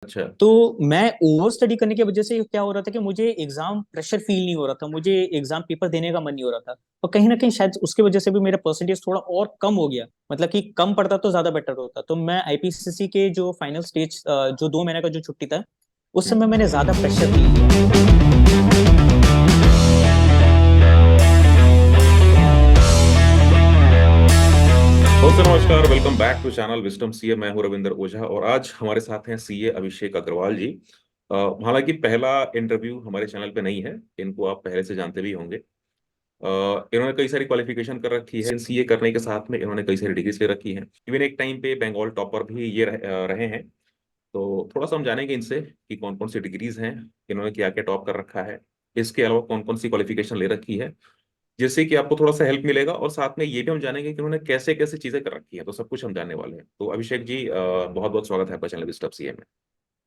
अच्छा। तो मैं ओवर स्टडी करने की वजह से क्या हो रहा था कि मुझे एग्जाम प्रेशर फील नहीं हो रहा था, मुझे एग्जाम पेपर देने का मन नहीं हो रहा था। और कहीं ना कहीं शायद उसकी वजह से भी मेरा परसेंटेज थोड़ा और कम हो गया, मतलब कि कम पड़ता तो ज्यादा बेटर होता। तो मैं आईपीसीसी के जो फाइनल स्टेज, जो 2 महीने का जो छुट्टी था, उस समय हम्म। मैंने ज्यादा प्रेशर फील किया। दोस्तों नमस्कार, welcome back to channel wisdom CA. मैं हूं रविंदर ओझा और आज हमारे साथ हैं सीए अभिषेक अग्रवाल जी। हालांकि पहला इंटरव्यू हमारे चैनल पे नहीं है, इनको आप पहले से जानते भी होंगे। इन्होंने कई सारी क्वालिफिकेशन कर रखी है, सीए करने के साथ में इन्होंने कई सारी डिग्रीज ले रखी हैं। इवन एक टाइम पे बंगाल टॉपर भी ये रहे हैं। तो थोड़ा सा हम जानेंगे इनसे कि कौन कौन सी डिग्रीज हैं, इन्होंने क्या क्या टॉप कर रखा है, इसके अलावा कौन कौन सी क्वालिफिकेशन ले रखी है, जिससे कि आपको थोड़ा सा हेल्प मिलेगा। और साथ में ये भी हम जानेंगे कि उन्होंने कैसे कैसे चीजें कर रखी हैं, तो सब कुछ हम जानने वाले हैं। तो अभिषेक जी, बहुत बहुत स्वागत है आपका चैनल विस्टॉप सीए में।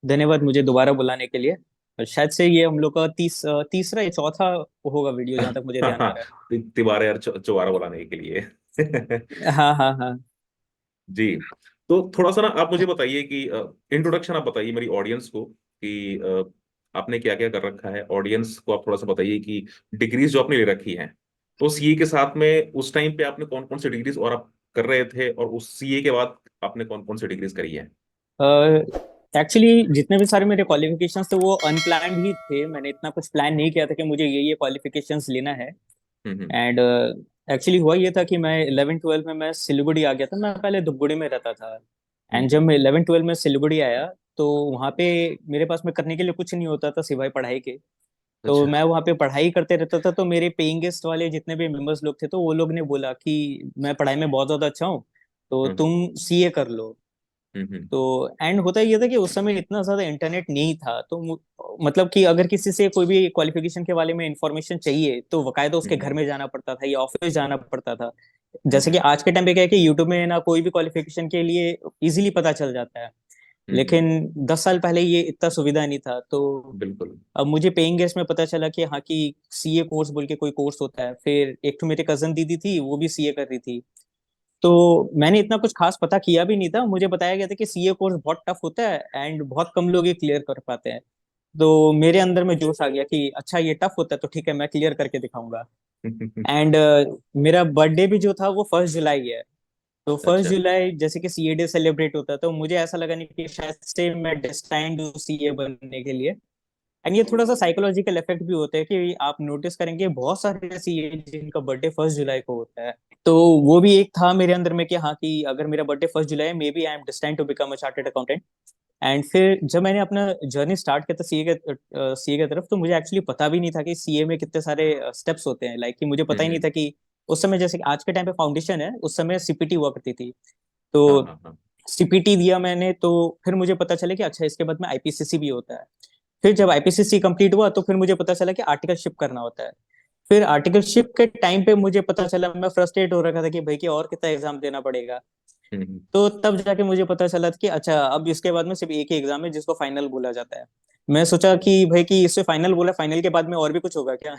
धन्यवाद मुझे दोबारा बुलाने के लिए। और शायद से ये हम लोग का तीसरा या चौथा होगा वीडियो, जहां तक मुझे ध्यान आ रहा तिबारा यार चौबारा बुलाने के लिए। है। हाँ हाँ हाँ। जी। तो थोड़ा सा ना आप मुझे बताइए कि इंट्रोडक्शन आप बताइए मेरी ऑडियंस को कि आपने क्या क्या कर रखा है। ऑडियंस को आप थोड़ा सा बताइए कि डिग्रीज जो आपने ले रखी हैं, तो सीए के साथ में उस टाइम पे आपने कौन कौन सी डिग्रीज और आप कर रहे थे, और उस सीए के बाद आपने कौन कौन सी डिग्रीज करी है। एक्चुअली जितने भी सारे मेरे क्वालिफिकेशंस थे वो अनप्लान्ड ही थे। मैंने इतना कुछ प्लान नहीं किया था कि मुझे ये क्वालिफिकेशंस लेना है। हम्म। एंड एक्चुअली हुआ ये था कि मैं 11 12 में मैं सिलीगुड़ी आ गया था। मैं पहले धुपगुड़ी में रहता था। एंड जब हम्म। मैं 11 12 में सिलीगुड़ी आया, तो वहाँ पे मेरे पास में करने के लिए कुछ नहीं होता था सिवाय पढ़ाई के। तो अच्छा। मैं वहाँ पे पढ़ाई करते रहता था। तो मेरे पेइंग गेस्ट वाले जितने भी मेंबर्स लोग थे, तो वो लोग ने बोला कि मैं पढ़ाई में बहुत ज्यादा अच्छा हूँ, तो हम्म। तुम सीए कर लो। हम्म। तो एंड होता ये था कि उस समय इतना ज्यादा इंटरनेट नहीं था, तो मतलब कि अगर किसी से कोई भी क्वालिफिकेशन के बारे में इंफॉर्मेशन चाहिए तो बकायदा उसके घर हम्म। में जाना पड़ता था या ऑफिस जाना पड़ता था। जैसे कि हम्म। आज के टाइम पे क्या है कि यूट्यूब में ना कोई भी क्वालिफिकेशन के लिए इजीली पता चल जाता है। हम्म। लेकिन 10 साल पहले ये इतना सुविधा नहीं था। तो बिल्कुल। अब मुझे पेइंग गेस्ट में पता चला कि हाँ, कि सीए कोर्स बोल के कोई कोर्स होता है। फिर एक तो मेरे कजन दीदी थी, वो भी सीए कर रही थी। तो मैंने इतना कुछ खास पता किया भी नहीं था। मुझे बताया गया था कि सीए कोर्स बहुत टफ होता है एंड बहुत कम लोग ये क्लियर कर पाते हैं। तो मेरे अंदर में जोश आ गया कि अच्छा, ये टफ होता है तो ठीक है, मैं क्लियर करके दिखाऊंगा। एंड मेरा बर्थडे भी जो था वो 1 जुलाई है। तो फर्स्ट अच्छा। जुलाई जैसे कि सीए डे सेलिब्रेट होता है, तो मुझे ऐसा लगा नहीं कि शायद से मैं डेस्टाइन्ड हूँ सीए बनने के लिए। एंड ये थोड़ा सा साइकोलॉजिकल इफेक्ट भी होता है कि आप नोटिस करेंगे बहुत सारे ऐसी है जिनका बर्थडे 1 जुलाई को होता है। तो वो भी एक था मेरे अंदर में कि हाँ, कि अगर मेरा बर्थडे 1 जुलाई है, may be I am destined to become a chartered accountant. And फिर जब मैंने अपना जर्नी स्टार्ट किया था सीए के तरफ, तो मुझे एक्चुअली पता भी नहीं था कि सीए में कितने सारे स्टेप्स होते हैं। लाइक कि मुझे पता ही नहीं हम्म। था कि उस समय जैसे कि आज के टाइम पे फाउंडेशन है, उस समय सीपीटी हुआ करती थी। तो हाँ हाँ हाँ। सीपीटी दिया मैंने, तो फिर मुझे पता चला कि अच्छा, इसके बाद में आईपीसीसी भी होता है। फिर जब आईपीसीसी कंप्लीट हुआ तो फिर मुझे पता चला कि आर्टिकलशिप करना होता है। फिर आर्टिकलशिप के टाइम पे मुझे पता चला, मैं फ्रस्ट्रेट हो रखा था कि भाई कि और कितना एग्जाम देना पड़ेगा। हम्म। तो तब जाके मुझे पता चला कि अच्छा, अब इसके बाद में सिर्फ एक ही एग्जाम है जिसको फाइनल बोला जाता है। मैं सोचा कि भाई कि इससे फाइनल बोला, फाइनल के बाद में और भी कुछ होगा क्या।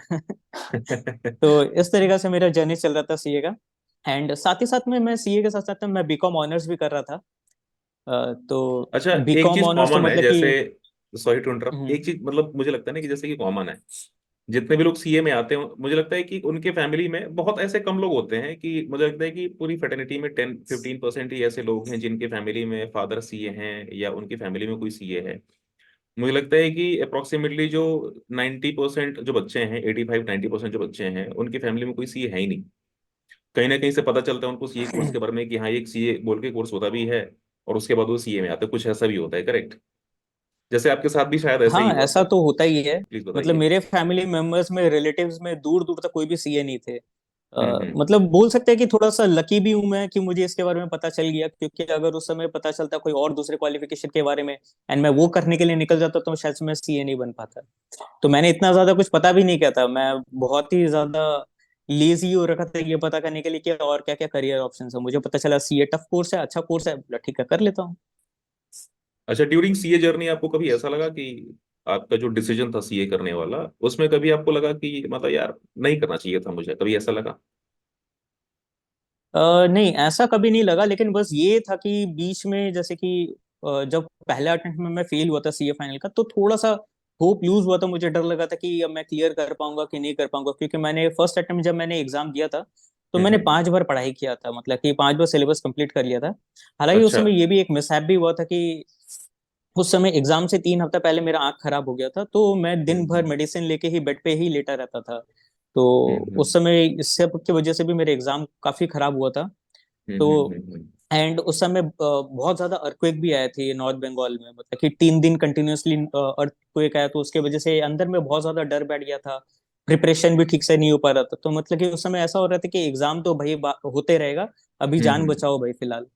तो इस तरीके से मेरा जर्नी चल रहा था सीए का। एंड साथ ही साथ में मैं सीए के साथ साथ में मैं बीकॉम ऑनर्स भी कर रहा था। तो अच्छा। एक बीकॉम चीज ऑनर्स तो कॉमन है, मतलब कि जैसे, सॉरी टू इंटरप्ट, हम्म, एक चीज मतलब मुझे लगता है ना कि जैसे कि कॉमन है, जितने भी लोग सीए में आते हैं मुझे लगता है कि उनके फैमिली में बहुत ऐसे कम लोग होते हैं कि मुझे लगता है कि पूरी फेटर्निटी में 10-15% ही ऐसे लोग हैं जिनके फैमिली में फादर सीए हैं या उनकी फैमिली में कोई सीए है। मुझे लगता है कि अप्रोक्सीमेटली जो 90% जो बच्चे हैं, 85-90% जो बच्चे हैं, उनकी फैमिली में कोई सीए है ही नहीं। कहीं ना कहीं से पता चलता है उनको सीए कोर्स के बारे में कि हाँ, एक सीए बोल के कोर्स होता भी है, और उसके बाद वो सीए में आते हैं। कुछ ऐसा भी होता है, करेक्ट? जैसे आपके साथ भी शायद ऐसा ही हाँ, हुआ ऐसा था। तो होता ही है। प्लीज मतलब बताइए। मेरे फैमिली मेंबर्स में, रिलेटिव्स में दूर दूर तक कोई भी सीए नहीं थे। हम्म। मतलब बोल सकते हैं कि थोड़ा सा लकी भी हूं मैं कि मुझे इसके बारे में पता चल गया, क्योंकि अगर उस समय पता चलता कोई और दूसरे क्वालिफिकेशन के बारे में एंड मैं वो करने के लिए निकल जाता, तो शायद से मैं सीए नहीं बन पाता। तो मैंने इतना ज्यादा कुछ पता भी नहीं किया था। मैं बहुत ही ज्यादा लेजी हो रखा था ये पता करने के लिए कि और क्या क्या करियर ऑप्शन है। मुझे पता चला सीए टफ कोर्स है, अच्छा कोर्स है, बोला ठीक है, कर लेता हूँ। अच्छा, ड्यूरिंग सीए जर्नी आपको कभी ऐसा लगा कि आपका जो डिसीजन था सीए करने वाला, उसमें कभी आपको लगा कि मतलब यार नहीं करना चाहिए था मुझे, कभी ऐसा लगा? नहीं, ऐसा कभी नहीं लगा। लेकिन बस ये था कि बीच में जैसे कि जब पहले अटेम्प्ट में मैं फेल हुआ था सीए फाइनल का, तो थोड़ा सा होप लूज हुआ था, मुझे डर लगा था कि अब मैं क्लियर कर पाऊंगा कि नहीं कर पाऊंगा, क्योंकि मैंने फर्स्ट अटेम्प्ट जब मैंने एग्जाम दिया था तो मैंने हम्म। 5 बार पढ़ाई किया था, मतलब कि 5 बार सिलेबस कंप्लीट कर लिया था। हालांकि उस अच्छा। समय ये भी एक मिसहैप भी हुआ था कि उस समय एग्जाम से 3 हफ्ता पहले मेरा आंख खराब हो गया था, तो मैं दिन भर हम्म मेडिसिन लेके ही बेड पे ही लेटा रहता था। तो हम्म उस समय इस सब की वजह से भी मेरे एग्जाम काफी खराब हुआ था। तो हम्म। एंड उस समय बहुत ज्यादा अर्थक्वेक भी आए थे नॉर्थ बंगाल में, मतलब कि 3 दिन कंटिन्यूअसली अर्थक्वेक आया, तो उसके वजह से अंदर में बहुत ज्यादा डर बैठ गया था। प्रिपरेशन भी ठीक से नहीं हो पा रहा था, तो मतलब कि उस समय ऐसा हो रहा था कि एग्जाम तो भाई होते रहेगा, अभी जान हम्म। बचाओ भाई फिलहाल।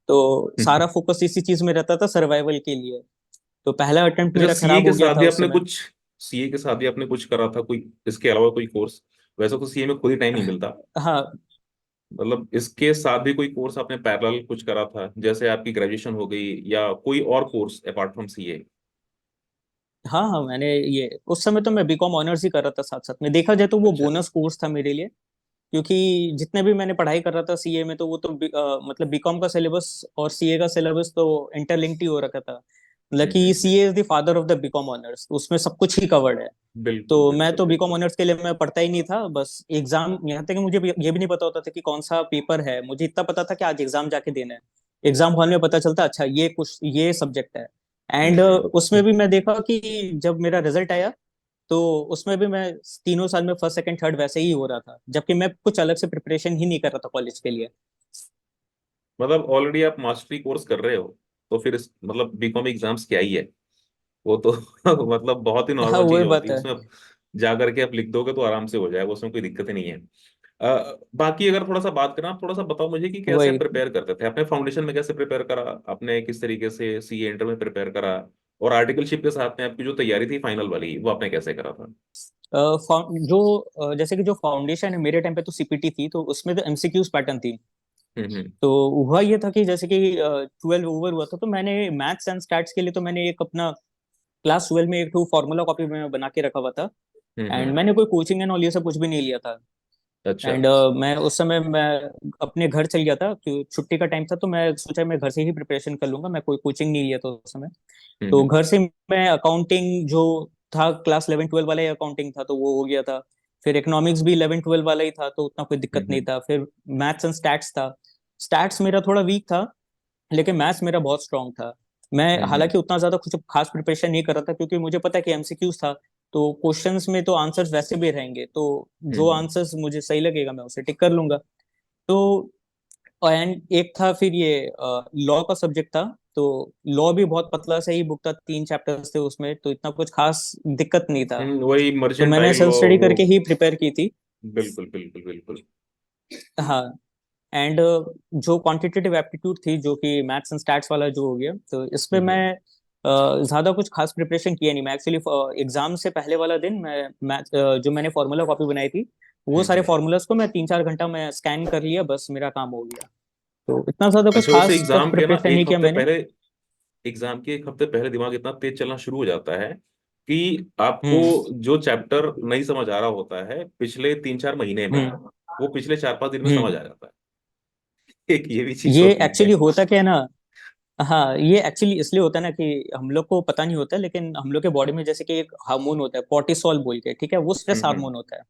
तो सारा फोकस इसी चीज में रहता था, सर्वाइवल के लिए। तो पहला अटेम्प्ट अच्छा, मेरा सीए खराब के हो गया साथ था भी उस आपने समय। कुछ सीए के साथ भी आपने कुछ करा था कोई, इसके अलावा कोई कोर्स? वैसे तो सीए में खुद ही टाइम नहीं मिलता, हाँ मतलब इसके साथ भी कोई कोर्स आपने पैरेलल कुछ करा था, जैसे आपकी ग्रेजुएशन हो गई या कोई और कोर्स अपार्ट फ्रॉम सीए? हाँ हाँ, मैंने ये उस समय तो मैं बीकॉम ऑनर्स ही कर रहा था साथ साथ में, देखा जाए तो वो अच्छा। बोनस कोर्स था मेरे लिए। क्योंकि जितने भी मैंने पढ़ाई कर रहा था सीए में, तो वो तो मतलब बीकॉम का सिलेबस और सीए का सिलेबस तो इंटरलिंक्ड ही हो रखा था, मतलब कि हम्म। CA is the father of the BCom honours, उसमें सब कुछ ही कवर्ड है। बिल्कुल तो मैं बिल्कुल तो बीकॉम बिल्कुल। ऑनर्स के लिए मैं पढ़ता ही नहीं था, बस एग्जाम, यहाँ तक कि मुझे ये भी नहीं पता होता था कि कौन सा पेपर है, मुझे इतना पता था कि आज एग्जाम जाके देना है। एग्जाम हॉल में पता चलता अच्छा ये कुछ ये सब्जेक्ट है। एंड उसमें हम्म। भी मैं देखा कि जब मेरा रिजल्ट आया, तो उसमें भी मैं तीनों साल में फर्स्ट सेकंड थर्ड वैसे ही हो रहा था, जबकि मैं कुछ अलग से प्रिपरेशन ही नहीं कर रहा था कॉलेज के लिए। मतलब ऑलरेडी आप मास्टरी कोर्स कर रहे हो, तो फिर मतलब बीकॉम एग्जाम्स क्या ही है, वो तो मतलब बहुत ही हाँ नॉर्मल चीज वही होती बात है है। उसमें। जा करके आप लिख दोगे तो आराम से हो जाएगा, उसमें कोई दिक्कत ही नहीं है। बाकी अगर थोड़ा सा बात करें, आप थोड़ा सा बताओ मुझे कि कैसे आप वही प्रिपेयर करते थे, आपने फाउंडेशन में कैसे प्रिपेयर करा, आपने किस तरीके से सीए इंटर में प्रिपेयर करा, और आर्टिकलशिप के साथ में आपकी जो तैयारी थी फाइनल वाली, वो आपने कैसे करा था? जो जैसे कि जो फाउंडेशन है मेरे टाइम पे तो सीपीटी थी, तो उसमें तो एमसीक्यूज पैटर्न थी। हम्म। तो हुआ ये था कि जैसे कि 12 ओवर हुआ था, तो मैंने मैथ्स एंड स्टैट्स के लिए तो मैंने एक अपना क्लास 12 में एक टू फॉर्मूला कॉपी में बना के रखा हुआ था। एंड हम्म। मैंने कोई कोचिंग एंड ऑल ये सब कुछ भी नहीं लिया था। अच्छा। एंड मैं उस समय मैं अपने घर चल गया था, कि छुट्टी का टाइम था, तो मैं सोचा मैं घर से ही प्रिपरेशन कर लूंगा, मैं कोई कोचिंग नहीं लिया था उस समय। तो हम्म घर से मैं अकाउंटिंग जो था क्लास 11 12 वाला ही अकाउंटिंग था, तो वो हो गया था। फिर इकोनॉमिक्स भी 11 12 वाला ही था, तो उतना कोई दिक्कत नहीं हम्म था। फिर मैथ्स एंड स्टैट्स था। स्टैट्स मेरा थोड़ा वीक था, लेकिन मैथ्स मेरा बहुत स्ट्रांग था। मैं हम्म हालांकि उतना ज्यादा कुछ खास प्रिपरेशन नहीं कर रहा था, क्योंकि मुझे पता है कि एमसीक्यूज था, तो क्वेश्चंस में तो आंसर्स वैसे भी रहेंगे, तो जो हम्म आंसर्स मुझे सही लगेगा मैं उसे टिक कर लूंगा। तो एंड एक था फिर ये लॉ का सब्जेक्ट था। तो लॉ भी बहुत पतला सा ही बुक था, 3 चैप्टर्स थे उसमें, तो इतना कुछ खास दिक्कत नहीं था। वही तो मैंने मर्चेंटाइल सेल्फ लॉ स्टडी वो। करके ही प्रिपेयर की थी। बिल्कुल बिल्कुल बिल्कुल। हाँ। एंड जो क्वांटिटेटिव एप्टीट्यूड थी, जो कि मैथ्स एंड स्टैट्स वाला जो हो गया, तो इसमें हम्म मैं ज्यादा कुछ खास प्रिपरेशन किया नहीं। मैं एक्चुअली एग्जाम से पहले वाला दिन मैं मैथ जो मैंने फॉर्मूला कॉपी बनाई थी, वो सारे हम्म। फॉर्मूलाज को मैं 3 4 घंटा में स्कैन कर लिया, बस मेरा काम हो गया। तो इतना ज्यादा कुछ अच्छा, वैसे खास तब एग्जाम के ना प्रिपरेशन नहीं एक किया हफ्ते मैंने। पहले, एग्जाम के एक हफ्ते पहले दिमाग इतना तेज चलना शुरू हो जाता है कि आपको हम्म जो चैप्टर नहीं समझ आ रहा होता है पिछले 3 4 महीने में, हम्म वो पिछले 4 5 दिन में समझ हम्म। आ जाता है। एक ये भी चीज ये होती है। एक्चुअली होता क्या है ना, हाँ ये एक्चुअली इसलिए होता है ना कि हम लोग को पता नहीं होता, लेकिन हम लोग के बॉडी में जैसे कि एक हार्मोन होता है कॉर्टिसोल बोल के, ठीक है, वो स्ट्रेस हम्म हार्मोन होता है।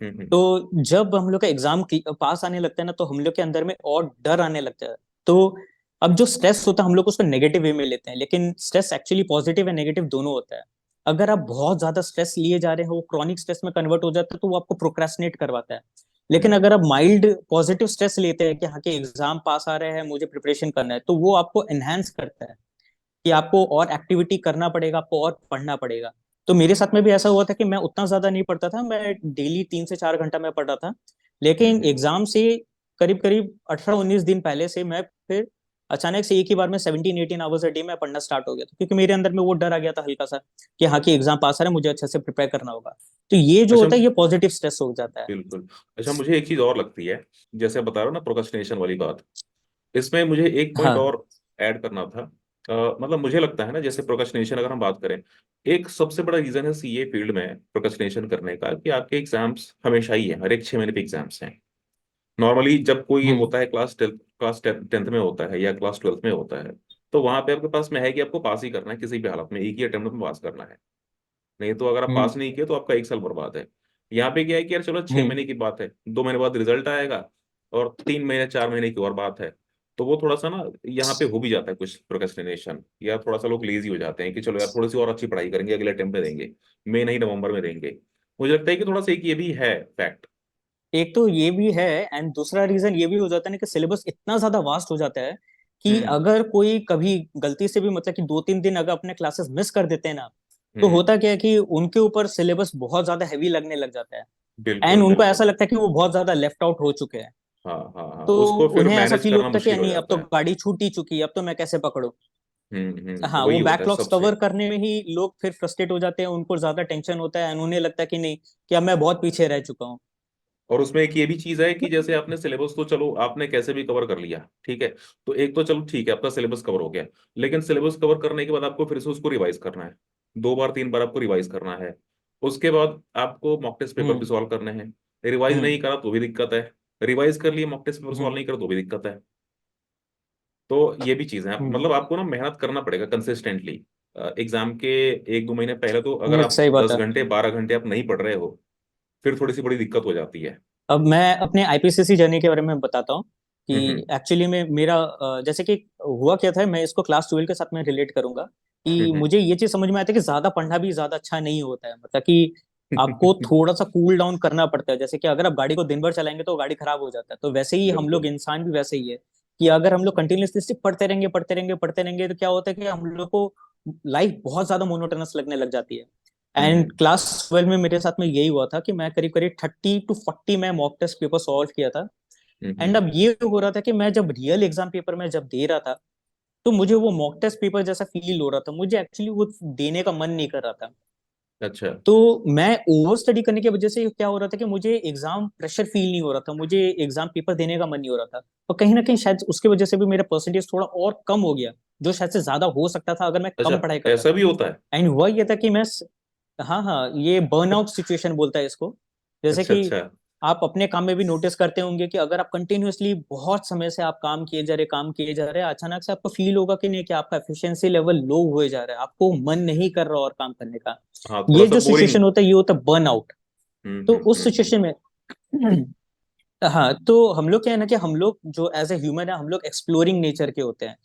हम्म। तो जब हम लोग का एग्जाम पास आने लगता है ना, तो हम लोग के अंदर में और डर आने लगता है। तो अब जो स्ट्रेस होता है हम लोग उसको नेगेटिव वे में लेते हैं, लेकिन stress actually positive and negative दोनों होता है। अगर आप बहुत ज्यादा स्ट्रेस लिए जा रहे हो, वो क्रॉनिक स्ट्रेस में कन्वर्ट हो जाता है, तो वो आपको प्रोक्रेस्टिनेट करवाता है। लेकिन हम्म अगर आप माइल्ड पॉजिटिव स्ट्रेस लेते हैं कि हाँ के एग्जाम पास आ रहे हैं, मुझे प्रिपरेशन करना है, तो वो आपको एनहांस करता है कि आपको और एक्टिविटी करना पड़ेगा, आपको और पढ़ना पड़ेगा। तो मेरे साथ में भी ऐसा हुआ था कि मैं उतना ज्यादा नहीं पढ़ता था, मैं डेली 3 से 4 घंटा में पढ़ा था। लेकिन हम्म। एग्जाम से करीब करीब 18 19 दिन पहले से मैं फिर अचानक से एक ही बार में 17 18 आवर्स अ डे में पढ़ना स्टार्ट हो गया था, क्योंकि मेरे अंदर में वो डर आ गया था हल्का सा कि हाँ कि एग्जाम पास आ रहा है, मुझे अच्छे से प्रिपेयर करना होगा। तो ये जो अच्छा। होता है ये पॉजिटिव स्ट्रेस हो जाता है। बिल्कुल। अच्छा, मुझे एक चीज और लगती है, जैसे आप बता रहे हो ना प्रोक्रेस्टिनेशन वाली बात, इसमें मुझे एक पॉइंट हाँ। और ऐड करना था। मतलब मुझे लगता है ना, जैसे प्रोक्रेस्टिनेशन अगर हम बात करें, एक सबसे बड़ा रीजन है सीए फील्ड में प्रोक्रेस्टिनेशन करने का कि आपके एग्जाम्स हमेशा ही है, हर एक 6 महीने पे एग्जाम्स हैं। नॉर्मली जब कोई हम्म होता है क्लास टेंथ में होता है या क्लास ट्वेल्थ में होता है, तो वहां पे आपके पास में है कि आपको पास ही करना है, किसी भी हालत में एक ही अटेम्प्ट में पास करना है। नहीं तो अगर आप हम्म। पास नहीं किए तो आपका एक साल बर्बाद है। यहाँ पे क्या है कि यार चलो 6 महीने की बात है, 2 महीने बाद रिजल्ट आएगा, और 3 महीने 4 महीने की और बात है। तो वो थोड़ा सा ना यहाँ पे हो भी जाता है कुछ प्रोक्रेस्टिनेशन, या थोड़ा सा लोग लेजी हो जाते हैं कि चलो यार थोड़ी सी और अच्छी पढ़ाई करेंगे, अगले अटेम्प्ट पे देंगे, मई नहीं नवंबर में देंगे। मुझे लगता है कि थोड़ा सा एक ये भी है फैक्ट। एक तो ये भी है, एंड दूसरा रीजन ये भी हो जाता है ना कि सिलेबस इतना ज्यादा वास्ट हो जाता है कि हम्म अगर कोई कभी गलती से भी मतलब कि 2-3 दिन अगर अपने क्लासेस मिस कर देते हैं ना, तो हम्म। होता क्या है कि उनके ऊपर सिलेबस बहुत ज्यादा हैवी लगने लग जाता है। एंड बिल्कुल उनको ऐसा बिल्कुल। लगता है कि वो बहुत ज्यादा लेफ्ट आउट हो चुके हैं। हाँ हाँ हाँ, तो उसको फिर उन्हें ऐसा मैनेज फील करना होता है कि मुश्किल हो नहीं, अब तो जाता है। गाड़ी छूट ही चुकी है, अब तो मैं कैसे पकड़ूं। हाँ, वो वही होता है बैकलॉग्स सबसे। कवर करने में ही लोग फिर फ्रस्ट्रेट हो जाते हैं, उनको ज्यादा टेंशन होता है, एंड उन्हें लगता है कि नहीं, कि अब मैं बहुत पीछे रह चुका हूँ। और उसमें एक ये भी चीज है कि जैसे आपने सिलेबस तो चलो आपने कैसे भी कवर कर लिया, ठीक है, तो एक तो चलो ठीक है आपका सिलेबस कवर हो गया, लेकिन सिलेबस कवर करने के बाद आपको फिर से उसको रिवाइज करना है, 2 बार 3 बार आपको रिवाइज करना है। उसके बाद आपको मॉक टेस्ट पेपर भी हम्म। सॉल्व करने हैं, रिवाइज हम्म। नहीं करा तो भी दिक्कत है, रिवाइज कर लिए मॉक टेस्ट पेपर सॉल्व हम्म। नहीं करा तो भी दिक्कत है। तो ये भी चीज है, हम्म। मतलब आपको ना मेहनत करना पड़ेगा कंसिस्टेंटली। एग्जाम के 1-2 महीने पहले तो अगर नहीं, आप सही बात दस है। घंटे 12 घंटे आप नहीं पढ़ रहे हो, फिर थोड़ी सी बड़ी दिक्कत हो जाती है। अब मैं अपने आईपीसीसी जर्नी के बारे में बताता हूँ कि हम्म एक्चुअली में मेरा जैसे कि हुआ क्या था, मैं इसको क्लास 12 के साथ में रिलेट करूंगा कि हम्म मुझे ये चीज समझ में आया था कि ज्यादा पढ़ना भी ज्यादा अच्छा नहीं होता है, मतलब कि आपको थोड़ा सा कूल डाउन करना पड़ता है। जैसे कि अगर आप गाड़ी को दिन भर चलाएंगे तो गाड़ी खराब हो जाता है, तो वैसे ही हम लोग बिल्कुल। इंसान भी वैसे ही है कि अगर हम लोग कंटिन्यूसली सिर्फ पढ़ते रहेंगे पढ़ते रहेंगे पढ़ते रहेंगे, तो क्या होता है कि हम लोग को लाइफ बहुत ज्यादा मोनोटोनस लगने लग जाती है। एंड हम्म क्लास 12 में मेरे साथ में यही हुआ था कि मैं करीब करीब 30 to 40 मैं मॉक टेस्ट पेपर सॉल्व किया था। एंड हम्म। अब ये हो रहा था कि मैं जब रियल एग्जाम पेपर में जब दे रहा था, तो मुझे वो मॉक टेस्ट पेपर जैसा फील हो रहा था, मुझे एक्चुअली वो देने का मन नहीं कर रहा था। अच्छा। तो मैं ओवर स्टडी करने की वजह से क्या हो रहा था कि मुझे एग्जाम प्रेशर फील नहीं हो रहा था, मुझे एग्जाम पेपर देने का मन नहीं हो रहा था। और कहीं ना कहीं शायद उसकी वजह से भी मेरा परसेंटेज थोड़ा और कम हो गया, जो शायद से ज्यादा हो सकता था अगर मैं अच्छा, कम पढ़ाई करता ऐसा था। भी होता है। एंड हुआ ये था कि मैं, हाँ हाँ, ये बर्नआउट सिचुएशन बोलता है इसको। जैसे अच्छा कि अच्छा। आप अपने काम में भी नोटिस करते होंगे कि अगर आप कंटिन्यूअसली बहुत समय से आप काम किए जा रहे हैं, अचानक से आपको फील होगा कि नहीं, कि आपका एफिशिएंसी लेवल लो हुए जा रहा है, आपको मन नहीं कर रहा और काम करने का। हाँ, थोड़ा ये सा जो बोरिंग। सिचुएशन होता है ये होता है बर्नआउट। तो उस सिचुएशन में हाँ, तो हम लोग क्या है ना कि हम लोग जो एज ए ह्यूमन है, हम लोग एक्सप्लोरिंग नेचर के होते हैं।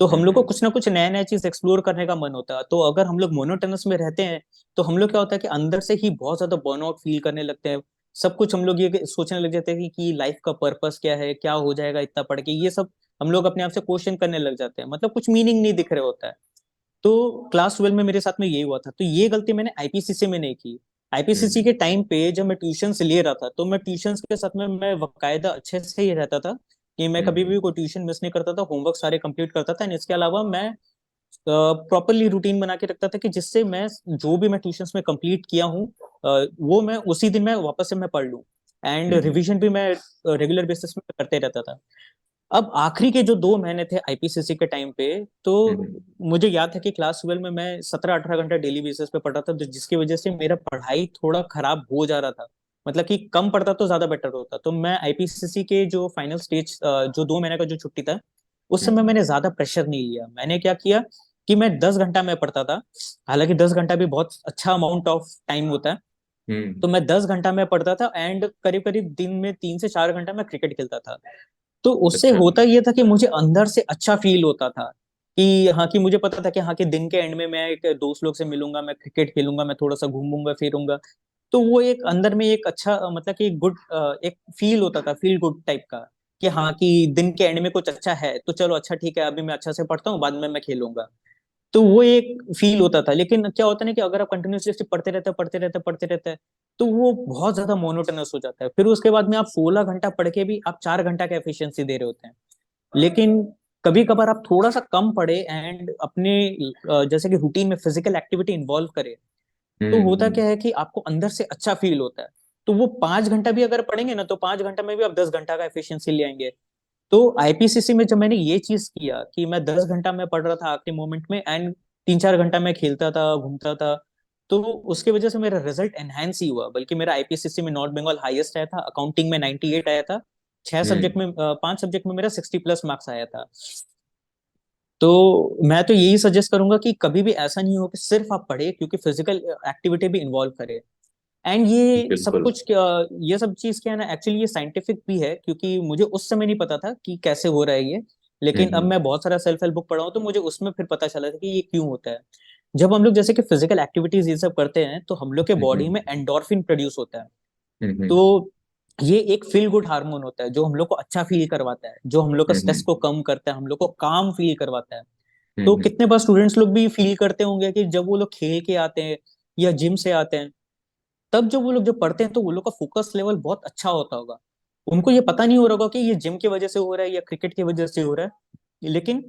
तो हम लोग को हम्म कुछ ना कुछ नया नया चीज एक्सप्लोर करने का मन होता है। तो अगर हम लोग मोनोटोनस में रहते हैं, तो हम लोग क्या होता है कि अंदर से ही बहुत ज्यादा बर्नआउट फील करने लगते हैं। सब कुछ हम लोग ये सोचने लग जाते हैं कि लाइफ का पर्पस क्या है, क्या हो जाएगा इतना पढ़ के, ये सब हम लोग अपने आप से क्वेश्चन करने लग जाते हैं, मतलब कुछ मीनिंग नहीं दिख रहा होता है। तो क्लास 12 में मेरे साथ में ये हुआ था, तो ये गलती मैंने आईपीसीसी में नहीं की। आईपीसीसी हम्म के टाइम पे जब मैं ट्यूशंस ले रहा था, तो मैं ट्यूशंस के साथ में मैं बकायदा अच्छे से ही रहता था कि मैं कभी हम्म भी कोई ट्यूशन मिस नहीं करता था, होमवर्क सारे कंप्लीट करता था। एंड इसके अलावा मैं प्रॉपरली रूटीन बना के रखता था कि जिससे मैं जो भी मैं ट्यूशंस में कंप्लीट किया हूँ, वो मैं उसी दिन मैं वापस से मैं पढ़ लूँ। एंड हम्म रिवीजन भी मैं रेगुलर बेसिस पे करते रहता था। अब आखिरी के जो 2 महीने थे आईपीसीसी के टाइम पे, तो हम्म मुझे याद है कि क्लास 12 में मैं 17-18 घंटा डेली बेसिस पे पढ़ रहा था, तो जिसकी वजह से मेरा पढ़ाई थोड़ा खराब हो जा रहा था। मतलब कि कम पढ़ता तो ज्यादा बेटर होता। तो मैं आईपीसीसी के जो फाइनल स्टेज, जो 2 महीने का जो छुट्टी था, उस समय हम्म मैंने ज्यादा प्रेशर नहीं लिया। मैंने क्या किया कि मैं 10 घंटा में पढ़ता था। हालांकि 10 घंटा भी बहुत अच्छा अमाउंट ऑफ टाइम होता है। हम्म। तो मैं 10 घंटा में पढ़ता था, एंड करीब करीब दिन में 3 से 4 घंटा मैं क्रिकेट खेलता था। तो उससे अच्छा। होता ये था कि मुझे अंदर से अच्छा फील होता था कि हाँ, कि मुझे पता था कि हाँ, कि दिन के एंड में मैं एक दोस्त लोग से मिलूंगा, मैं क्रिकेट खेलूंगा, मैं थोड़ा सा घूमूंगा फिरूंगा। तो वो एक अंदर में एक अच्छा मतलब कि गुड, एक फील होता था, फील गुड टाइप का, कि हाँ, कि दिन के एंड में कुछ अच्छा है, तो चलो अच्छा ठीक है, अभी मैं अच्छा से पढ़ता हूँ, बाद में मैं खेलूंगा। तो वो एक फील होता था। लेकिन क्या होता है ना कि अगर आप कंटिन्यूसली पढ़ते रहते हैं तो वो बहुत ज्यादा मोनोटोनस हो जाता है। फिर उसके बाद में आप 16 घंटा पढ़ के भी आप 4 घंटा का एफिशिएंसी दे रहे होते हैं। लेकिन कभी कभार आप थोड़ा सा कम पढ़े एंड अपने जैसे कि रूटीन में फिजिकल एक्टिविटी इन्वॉल्व करें, तो होता हम्म। क्या है कि आपको अंदर से अच्छा फील होता है। तो वो 5 घंटा भी अगर पढ़ेंगे ना, तो 5 घंटा में भी आप 10 घंटा का एफिशिएंसी ले आएंगे। तो आईपीसीसी में जब मैंने ये चीज किया कि मैं 10 घंटा में पढ़ रहा था आखिरी मोमेंट में, एंड 3-4 घंटा मैं खेलता था, घूमता था, तो उसकी वजह से मेरा रिजल्ट एनहांस ही हुआ। बल्कि मेरा आईपीसीसी में नॉर्थ बंगाल हाईएस्ट आया था, अकाउंटिंग में 98 आया था, छह हम्म। सब्जेक्ट में 5 सब्जेक्ट में मेरा 60+ मार्क्स आया था। तो मैं तो यही सजेस्ट करूंगा कि कभी भी ऐसा नहीं हो कि सिर्फ आप पढ़े, क्योंकि फिजिकल एक्टिविटी भी इन्वॉल्व करे। एंड ये सब बिल्कुल। कुछ ये सब चीज क्या है ना, एक्चुअली ये साइंटिफिक भी है, क्योंकि मुझे उस समय नहीं पता था कि कैसे हो रहा है ये। लेकिन अब हम्म। मैं बहुत सारा सेल्फ हेल्प बुक पढ़ा हूँ, तो मुझे उसमें फिर पता चला था कि ये क्यों होता है। जब हम लोग जैसे कि फिजिकल एक्टिविटीज ये सब करते हैं, तो हम लोग के बॉडी हम्म। में एंडोर्फिन प्रोड्यूस होता है। हम्म। तो ये एक फील गुड हार्मोन होता है, जो हम लोग को अच्छा फील करवाता है, जो हम लोग का स्ट्रेस हम्म। को कम करता है, हम लोग को काम फील करवाता है। तो हम्म। कितने बार स्टूडेंट्स लोग भी फील करते होंगे कि जब वो लोग खेल के आते हैं या जिम से आते हैं, तब जब वो लोग जब पढ़ते हैं, तो वो लोग का फोकस लेवल बहुत अच्छा होता होगा। उनको ये पता नहीं हो रहा होगा कि ये जिम की वजह से हो रहा है या क्रिकेट की वजह से हो रहा है, लेकिन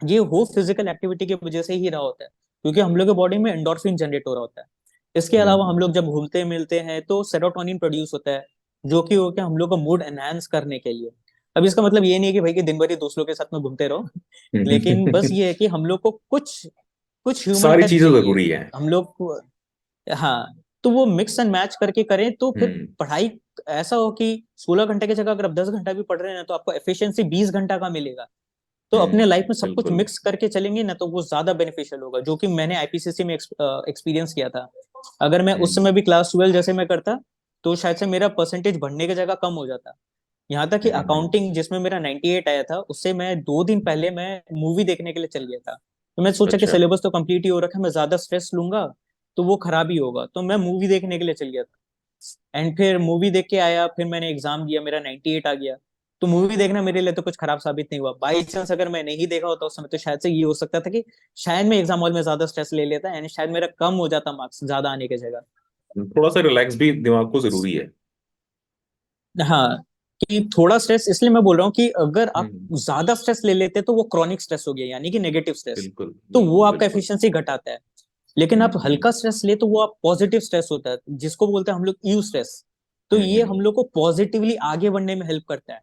ये हो फिजिकल एक्टिविटी की वजह से ही रहा होता है, क्योंकि हम लोग के बॉडी में एंडोर्फिन जनरेट हो रहा होता है। इसके अलावा हम हम्म। लोग जब घूमते मिलते हैं तो सेरोटोनिन प्रोड्यूस होता है, जो कि हो गया हम लोग का मूड एनहांस करने के लिए। अब इसका मतलब ये नहीं है कि भाई कि दिन भर ही दोस्तों के साथ में घूमते रहो, लेकिन बस ये है कि हम लोग को कुछ कुछ ह्यूमन सारी टच चीजें चाहिए। जरूरी है। हम लोग को, हाँ, तो वो मिक्स एंड मैच करके करें तो फिर हम्म। पढ़ाई ऐसा हो कि 16 घंटे की जगह अगर आप 10 घंटा भी पढ़ रहे हैं, तो आपको एफिशिएंसी 20 घंटा का मिलेगा। तो अपने लाइफ में सब कुछ बिल्कुल। मिक्स करके चलेंगे ना, तो वो ज्यादा बेनिफिशियल होगा, जो कि मैंने आईपीसीसी में एक्सपीरियंस किया था। अगर मैं उस समय हम्म। भी क्लास 12 जैसे मैं करता, तो शायद से मेरा परसेंटेज बढ़ने की जगह कम हो जाता। यहाँ तक कि हम्म। अकाउंटिंग जिसमें मेरा 98 आया था, उससे मैं 2 दिन पहले मैं मूवी देखने के लिए चल गया था। तो मैं सोचा कि अच्छा। सिलेबस तो कंप्लीट ही हो रखा है, मैं ज्यादा स्ट्रेस लूंगा तो वो खराब ही होगा, तो मैं मूवी देखने के लिए चल गया था। एंड फिर मूवी देख के आया, फिर मैंने एग्जाम दिया, मेरा 98 आ गया। तो मूवी देखना मेरे लिए तो कुछ खराब साबित नहीं हुआ। बाई चांस अगर मैं नहीं देखा होता उस समय, तो शायद से ये हो सकता था कि शायद मैं एग्जाम हॉल में ज्यादा स्ट्रेस ले लेता, एंड शायद मेरा कम हो जाता मार्क्स ज्यादा आने की जगह। थोड़ा सा रिलैक्स भी दिमाग को जरूरी है। हाँ, कि थोड़ा स्ट्रेस, इसलिए मैं बोल रहा हूँ कि अगर आप हम्म। ज्यादा स्ट्रेस ले लेते तो वो क्रॉनिक स्ट्रेस हो गया, यानी कि नेगेटिव स्ट्रेस। बिल्कुल तो वो बिल्कुल आपका बिल्कुल। एफिशिएंसी घटाता है। लेकिन आप हम्म। हल्का स्ट्रेस ले तो वो आप पॉजिटिव स्ट्रेस होता है, जिसको बोलते हैं हम लोग यू स्ट्रेस। तो ये हम्म। हम लोग को पॉजिटिवली आगे बढ़ने में हेल्प करता है।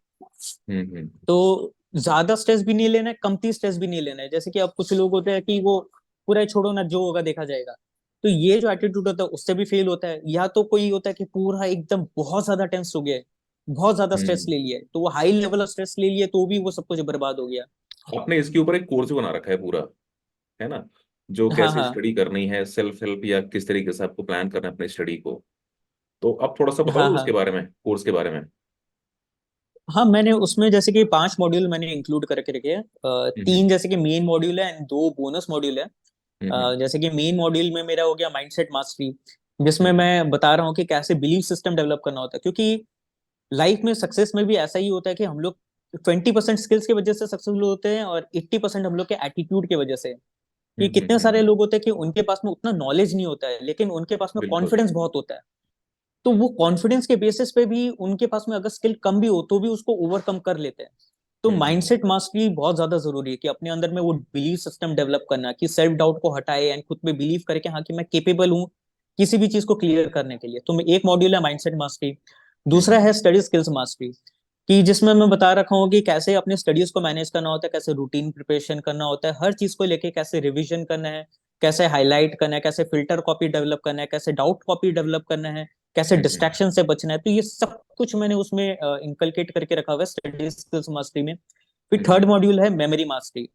हम्म। तो ज्यादा स्ट्रेस भी नहीं लेना है, कमती स्ट्रेस भी नहीं लेना है। जैसे कि अब कुछ लोग होते हैं कि वो पूरा ही छोड़ो ना, जो होगा देखा जाएगा। तो ये जो एटीट्यूड होता है उससे भी फेल होता है। या तो कोई होता है कि पूरा एकदम बहुत ज्यादा टेंस हो गया है, बहुत ज्यादा स्ट्रेस हम्म। ले लिया है, तो वो हाई लेवल ऑफ स्ट्रेस ले लिया, तो भी वो सब कुछ बर्बाद हो गया। आपने इसके ऊपर एक कोर्स भी बना रखा है पूरा, है ना, जो हाँ कैसे हाँ स्टडी करनी है, सेल्फ हेल्प, या किस तरीके से आपको प्लान करना है अपने स्टडी को। तो आप थोड़ा सा हाँ बताओगे उसके हाँ बारे में, कोर्स के बारे में। हाँ, मैंने उसमें जैसे कि 5 मॉड्यूल मैंने इंक्लूड करके रखे हैं। हम्म। 3 जैसे कि मेन मॉड्यूल है एंड 2 बोनस मॉड्यूल है। हम्म। जैसे कि मेन मॉड्यूल में मेरा हो गया माइंडसेट मास्टरी, जिसमें हम्म। मैं बता रहा हूँ कि कैसे बिलीफ सिस्टम डेवलप करना होता है। क्योंकि लाइफ में सक्सेस में भी ऐसा ही होता है कि हम लोग 20% स्किल्स की वजह से सक्सेसफुल होते हैं, और 80% हम लोग के एटीट्यूड की वजह से। कि कितने सारे हम्म। लोग होते हैं कि उनके पास में उतना नॉलेज नहीं होता है, लेकिन उनके पास में बिल्कुल। कॉन्फिडेंस बहुत होता है। तो वो कॉन्फिडेंस के बेसिस पे भी उनके पास में अगर स्किल कम भी हो, तो भी उसको ओवरकम कर लेते हैं। तो हम्म। माइंडसेट मास्टरी बहुत ज्यादा जरूरी है, कि अपने अंदर में वो बिलीफ सिस्टम डेवलप करना, कि सेल्फ डाउट को हटाए एंड खुद पे बिलीव करके हाँ कि मैं केपेबल हूँ किसी भी चीज को क्लियर करने के लिए। तो एक मॉड्यूल है माइंडसेट मास्टरी। दूसरा हम्म। है स्टडी स्किल्स मास्टरी, कि जिसमें मैं बता रखा हूँ कि कैसे अपने स्टडीज को मैनेज करना होता है, कैसे रूटीन प्रिपरेशन करना होता है, हर चीज को लेके कैसे रिवीजन करना है, कैसे हाईलाइट करना है, कैसे फिल्टर कॉपी डेवलप करना है, कैसे डाउट कॉपी डेवलप करना है, कैसे हम्म। डिस्ट्रैक्शन से बचना है। तो ये सब कुछ मैंने उसमें इनकलकेट करके रखा हुआ है स्टडी स्किल्स मास्टरी में। फिर थर्ड हम्म। मॉड्यूल है मेमोरी मास्टरी।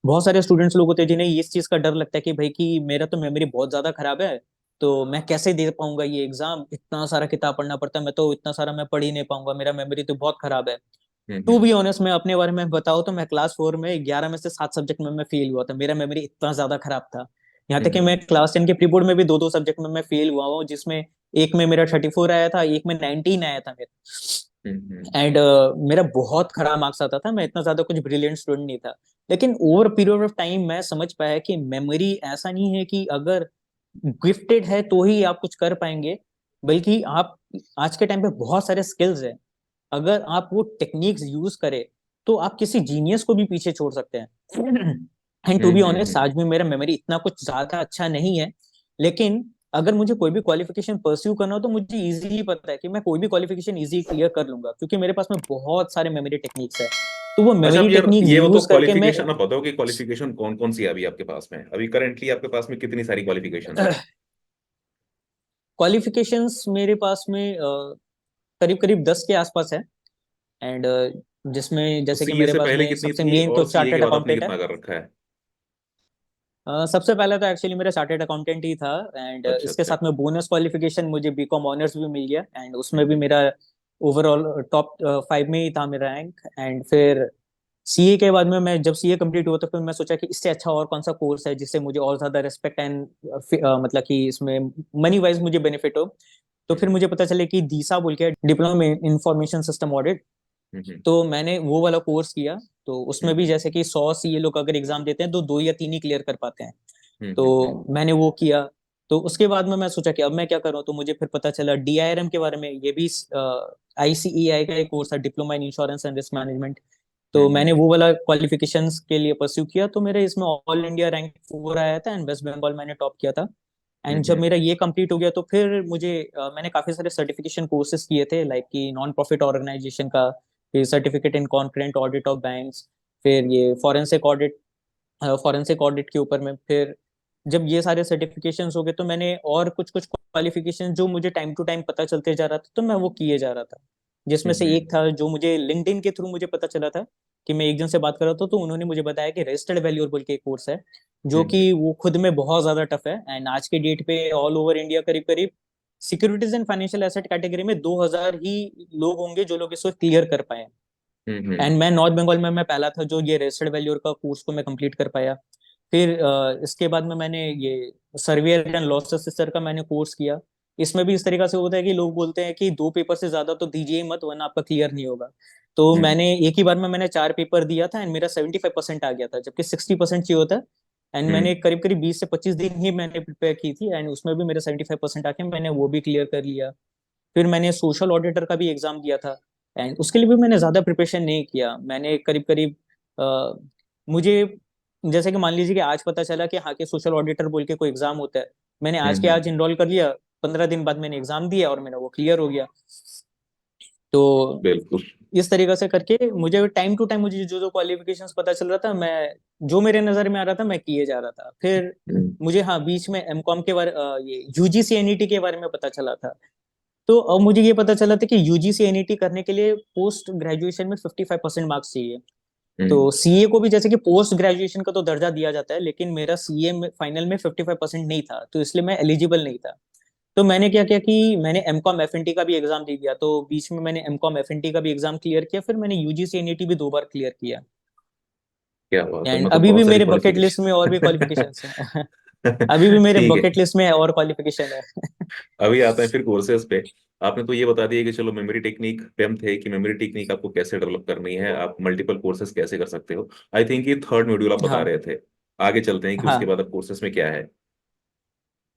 बहुत सारे स्टूडेंट्स लोग होते हैं जिन्हें इस चीज का डर लगता है कि भाई कि मेरा तो मेमोरी बहुत ज्यादा खराब है, तो मैं कैसे दे पाऊंगा ये एग्जाम, इतना सारा किताब पढ़ना पड़ता है, मैं तो इतना सारा मैं पढ़ ही नहीं पाऊंगा, मेरा मेमोरी तो बहुत खराब है। To hmm. बी ऑनेस्ट, मैं अपने बारे में बताऊँ तो मैं क्लास 4 में 11 में से 7 सब्जेक्ट में मैं फेल हुआ था, मेरा मेमोरी इतना ज्यादा खराब था। यहाँ तक कि मैं हम्म। क्लास 10 के प्री बोर्ड में भी 2 2 सब्जेक्ट में मैं फेल हुआ हूँ, जिसमें एक में मेरा 34 आया था, एक में 19 आया था मेरा। हम्म। एंड मेरा बहुत खराब मार्क्स आता था, मैं इतना ज्यादा कुछ ब्रिलियंट स्टूडेंट नहीं था। लेकिन ओवर पीरियड ऑफ टाइम मैं समझ पाया कि मेमोरी ऐसा नहीं है कि अगर गिफ्टेड है तो ही आप कुछ कर पाएंगे, बल्कि आप आज के टाइम पे बहुत सारे स्किल्स हैं, अगर आप वो टेक्निक्स यूज करें तो आप किसी जीनियस को भी पीछे छोड़ सकते हैं। एंड टू बी ऑनेस्ट, हम्म। आज भी मेरा मेमोरी इतना कुछ ज्यादा अच्छा नहीं है, लेकिन अगर मुझे कोई भी क्वालिफिकेशन परस्यू करना हो, तो मुझे इजीली पता है कि मैं कोई भी क्वालिफिकेशन इजी क्लियर कर लूंगा, क्योंकि मेरे पास में बहुत सारे मेमोरी टेक्निक्स है। तो वो अच्छा, अब मेमोरी यार टेक्निक ये बताओ, यूज करके मैं क्वालिफिकेशन आप बताओ कि क्वालिफिकेशन कौन कौन सी है अभी आपके पास में, अभी करंटली आपके पास में कितनी सारी क्वालिफिकेशंस है। क्वालिफिकेशंस मेरे पास में करीब करीब 10 के आसपास है। एंड जिसमें तो जैसे कि सीए मेरे से पास पहले में कितनी सबसे थी मेन और तो सीए के चार्टर्ड बाद आपने अकाउंटेंट है। कितना कर रखा है? सबसे पहले तो एक्चुअली मेरा चार्टर्ड अकाउंटेंट ही था, एंड अच्छा इसके अच्छा। साथ में बोनस क्वालिफिकेशन मुझे बीकॉम ऑनर्स भी मिल गया, एंड उसमें भी हम्म मेरा ओवरऑल टॉप 5 में ही था मेरा रैंक। एंड फिर सीए के बाद में मैं जब सीए कंप्लीट हुआ तो फिर मैं सोचा कि इससे अच्छा और कौन सा कोर्स है जिससे मुझे और ज्यादा रिस्पेक्ट एंड मतलब कि इसमें मनी वाइज मुझे बेनिफिट हो। तो फिर हम्म मुझे पता चले कि दीसा बोल के diploma in information system audit, हम्म तो मैंने वो वाला कोर्स किया। तो उसमें भी हम्म जैसे कि 100 सीए लोग अगर एग्जाम देते हैं तो 2 या 3 ही क्लियर कर पाते हैं। हम्म तो मैंने वो किया। तो उसके बाद में मैं सोचा कि अब मैं क्या करूं, तो मुझे फिर पता चला डीआईआरएम के बारे में। ये भी आईसीईआई का एक कोर्स है, diploma in insurance and risk management. तो हम्म मैंने वो वाला क्वालिफिकेशंस के लिए परस्यू किया, तो मेरे इसमें ऑल इंडिया रैंक 4 आया था एंड वेस्ट बंगाल मैंने टॉप किया था। एंड जब हम्म मेरा ये कंप्लीट हो गया तो फिर मुझे मैंने काफी सारे सर्टिफिकेशन कोर्सेज किए थे, लाइक कि नॉन प्रॉफिट ऑर्गेनाइजेशन का, फिर certificate in concurrent audit of banks, फिर ये फॉरेंसिक ऑडिट के ऊपर में। फिर जब ये सारे सर्टिफिकेशंस हो गए तो मैंने और कुछ कुछ क्वालिफिकेशन जो मुझे टाइम टू टाइम पता चलते जा रहा था तो मैं वो किए जा रहा था। जिसमें से हम्म एक था जो मुझे लिंक्डइन के थ्रू मुझे पता चला था, कि मैं एक जन से बात कर रहा था तो उन्होंने मुझे बताया कि रजिस्टर्ड वैल्यूर बोल के एक कोर्स है, जो हम्म कि वो खुद में बहुत ज्यादा टफ है। एंड आज के डेट पे ऑल ओवर इंडिया करीब करीब securities and financial asset category में 2000 ही लोग होंगे जो लोग इसको क्लियर कर पाए। हम्म एंड मैं नॉर्थ बंगाल में मैं पहला था जो ये रजिस्टर्ड वैल्यूर का कोर्स को मैं कंप्लीट कर पाया। फिर इसके बाद में मैंने ये सर्वेयर एंड लॉस असेसर का मैंने कोर्स किया। इसमें भी इस तरीका से होता है कि लोग बोलते हैं कि 2 पेपर से ज्यादा तो दीजिए ही मत वरना आपका क्लियर नहीं होगा। तो हम्म मैंने एक ही बार में मैंने 4 पेपर दिया था एंड मेरा 75% आ गया था, जबकि 60% चाहिए होता है। एंड मैंने हम्म करीब करीब 20 से 25 दिन ही मैंने प्रिपेयर की थी एंड उसमें भी मेरे 75% आके मैंने वो भी क्लियर कर लिया। फिर मैंने सोशल ऑडिटर का भी एग्जाम दिया था एंड उसके लिए भी मैंने ज्यादा प्रिपरेशन नहीं किया। मैंने करीब करीब मुझे जैसे कि मान लीजिए कि आज पता चला कि हाँ, के सोशल ऑडिटर बोल के कोई एग्जाम होता है, मैंने आज के हम्म आज इनरोल कर लिया। 15 दिन बाद मैंने एग्जाम दिया और मेरा वो क्लियर हो गया। तो बिल्कुल। इस तरीके से करके मुझे टाइम टू टाइम मुझे जो जो क्वालिफिकेशंस पता चल रहा था, मैं जो मेरे नजर में आ रहा था मैं किए जा रहा था। फिर हम्म मुझे हाँ बीच में एमकॉम के बारे ये यूजीसी एनईटी के बारे में पता चला था। तो अब मुझे ये पता चला था कि यूजीसी एनईटी करने के लिए पोस्ट ग्रेजुएशन में 55% मार्क्स चाहिए। हम्म तो सीए को भी जैसे कि पोस्ट ग्रेजुएशन का तो दर्जा दिया जाता है, लेकिन मेरा सीए में फाइनल में 55% नहीं था, तो इसलिए मैं एलिजिबल नहीं था। तो मैंने क्या किया कि मैंने एमकॉम एफएनटी का भी एग्जाम दे दिया। तो बीच में मैंने एमकॉम एफएनटी का भी एग्जाम क्लियर किया, फिर मैंने यूजीसी एनईटी भी 2 बार क्लियर किया। क्या बात है, एंड मतलब अभी भी बहुत सारी मेरे बकेट लिस्ट में और भी क्वालिफिकेशन। क्वालिफिकेशंस हैं। अभी भी मेरे ठीक है। बकेट लिस्ट में और क्वालिफिकेशन है। अभी आते हैं फिर कोर्सेज पे। आपने तो ये बता दिया कि चलो मेमोरी टेक्निक पे हम थे कि मेमोरी टेक्निक आपको कैसे डेवलप करनी है, आप मल्टीपल कोर्सेज कैसे कर सकते हो। आई थिंक ये थर्ड मॉड्यूल आप बता हाँ रहे थे। आगे चलते हैं कि उसके हाँ बाद अब कोर्सेज में क्या है।